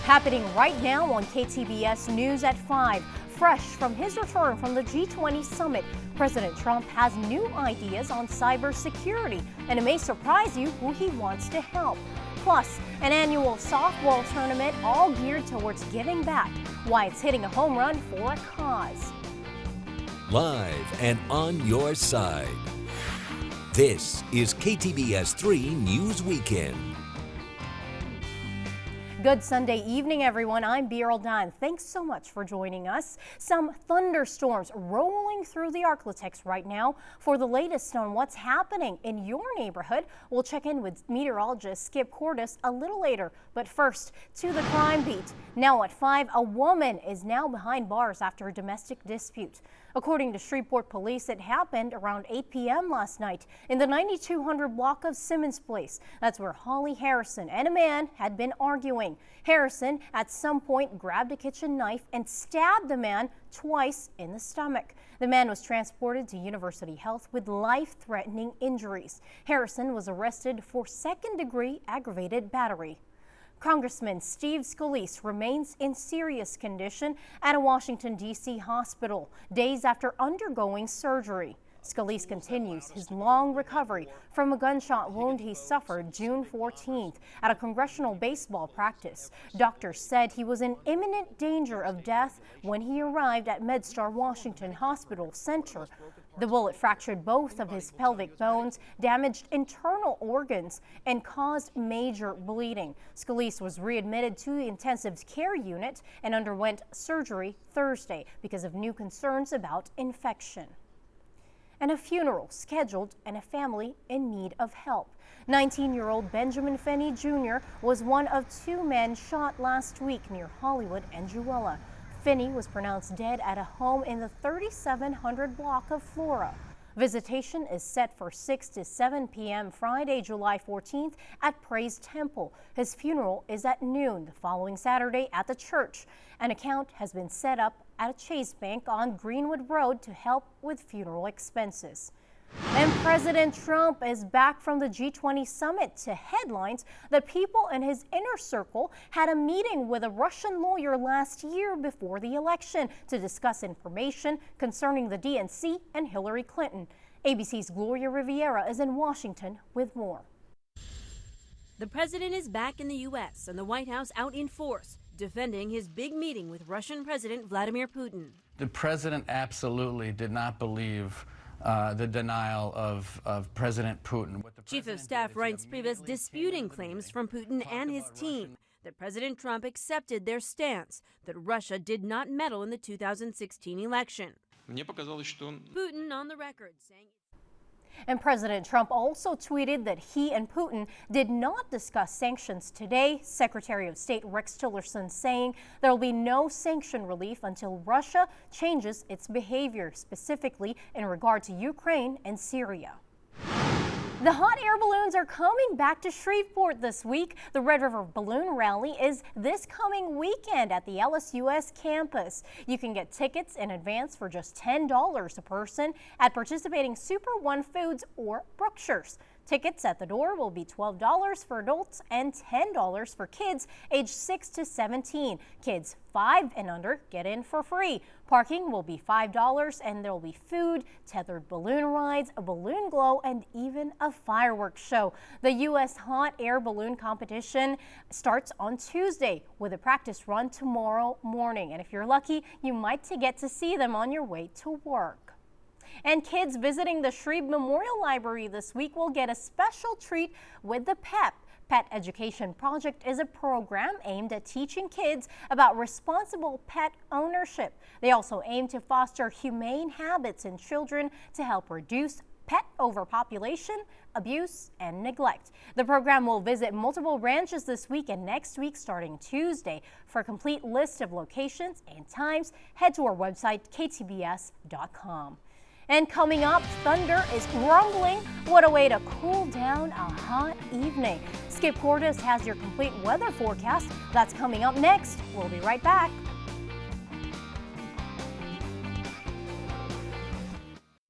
Happening right now on KTBS News at 5. Fresh from his return from the G20 summit, President Trump has new ideas on cybersecurity, and it may surprise you who he wants to help. Plus, an annual softball tournament all geared towards giving back, why it's hitting a home run for a cause. Live and on your side. This is KTBS 3 News Weekend. Good Sunday evening, everyone. I'm Bia Roldan. Thanks so much for joining us. Some thunderstorms rolling through the Arklatex right now. For the latest on what's happening in your neighborhood, we'll check in with meteorologist Skip Cordes a little later. But first, to the crime beat. Now at 5, a woman is now behind bars after a domestic dispute. According to Shreveport police, it happened around 8 p.m. last night in the 9200 block of Simmons Place. That's where Holly Harrison and a man had been arguing. Harrison at some point grabbed a kitchen knife and stabbed the man twice in the stomach. The man was transported to University Health with life-threatening injuries. Harrison was arrested for second-degree aggravated battery. Congressman Steve Scalise remains in serious condition at a Washington, D.C. hospital days after undergoing surgery. Scalise continues his long recovery from a gunshot wound he suffered June 14th at a congressional baseball practice. Doctors said he was in imminent danger of death when he arrived at MedStar Washington Hospital Center. The bullet fractured both of his pelvic bones, damaged internal organs, and caused major bleeding. Scalise was readmitted to the intensive care unit and underwent surgery Thursday because of new concerns about infection. And a funeral scheduled and a family in need of help. 19-year-old Benjamin Finney Jr. was one of 2 men shot last week near Hollywood and Jewella. Finney was pronounced dead at a home in the 3700 block of Flora. Visitation is set for 6 to 7 p.m. Friday, July 14th at Praise Temple. His funeral is at noon the following Saturday at the church. An account has been set up at a Chase Bank on Greenwood Road to help with funeral expenses. And President Trump is back from the G20 summit to headlines that people in his inner circle had a meeting with a Russian lawyer last year before the election to discuss information concerning the DNC and Hillary Clinton. ABC's Gloria Riviera is in Washington with more. The president is back in the U.S. and the White House out in force, defending his big meeting with Russian President Vladimir Putin. The president absolutely did not believe the denial of President Putin. Chief of Staff Reince Priebus disputing claims from Putin and his team that President Trump accepted their stance that Russia did not meddle in the 2016 election. Putin on the record saying. And President Trump also tweeted that he and Putin did not discuss sanctions today. Secretary of State Rex Tillerson saying there will be no sanction relief until Russia changes its behavior, specifically in regard to Ukraine and Syria. The hot air balloons are coming back to Shreveport this week. The Red River Balloon Rally is this coming weekend at the LSUS campus. You can get tickets in advance for just $10 a person at participating Super One Foods or Brookshire's. Tickets at the door will be $12 for adults and $10 for kids aged 6 to 17. Kids 5 and under get in for free. Parking will be $5 and there will be food, tethered balloon rides, a balloon glow, and even a fireworks show. The U.S. Hot Air Balloon Competition starts on Tuesday with a practice run tomorrow morning. And if you're lucky, you might get to see them on your way to work. And kids visiting the Shreve Memorial Library this week will get a special treat with the PEP. Pet Education Project is a program aimed at teaching kids about responsible pet ownership. They also aim to foster humane habits in children to help reduce pet overpopulation, abuse, and neglect. The program will visit multiple ranches this week and next week starting Tuesday. For a complete list of locations and times, head to our website, ktbs.com. And coming up, thunder is rumbling. What a way to cool down a hot evening. Skip Cordes has your complete weather forecast. That's coming up next. We'll be right back.